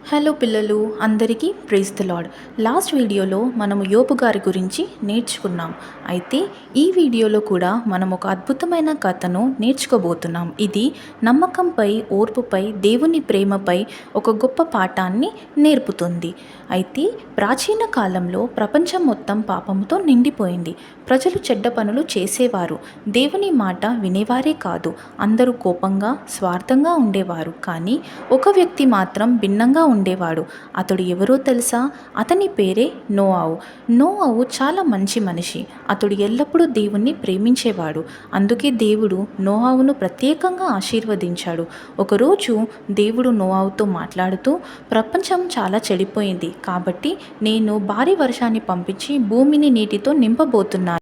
Hello పిల్లలు అందరికీ praise the lord. Last వీడియోలో మనము యోబు గారి గురించి నేర్చుకున్నాం. అయితే ఈ వీడియోలో కూడా మనం ఒక అద్భుతమైన కథను నేర్చుకోబోతున్నాం. ఇది నమ్మకంపై, ఓర్పుపై, దేవుని ప్రేమపై ఒక గొప్ప పాఠాన్ని నేర్పుతుంది. అయితే ప్రాచీన కాలంలో ప్రపంచం మొత్తం పాపముతో నిండిపోయింది. ప్రజలు చెడ్డ పనులు చేసేవారు, దేవుని మాట వినేవారే కాదు. అందరూ కోపంగా, స్వార్థంగా ఉండేవారు. కానీ ఒక వ్యక్తి మాత్రం భిన్నంగా ఉండేవాడు. అతడు ఎవరో తెలుసా? అతని పేరే నోవాహు. నోవాహు చాలా మంచి మనిషి. అతడు ఎల్లప్పుడూ దేవుణ్ణి ప్రేమించేవాడు. అందుకే దేవుడు నోవాహును ప్రత్యేకంగా ఆశీర్వదించాడు. ఒకరోజు దేవుడు నోవాహుతో మాట్లాడుతూ, ప్రపంచం చాలా చెడిపోయింది కాబట్టి నేను భారీ వర్షాన్ని పంపించి భూమిని నీటితో నింపబోతున్నాను.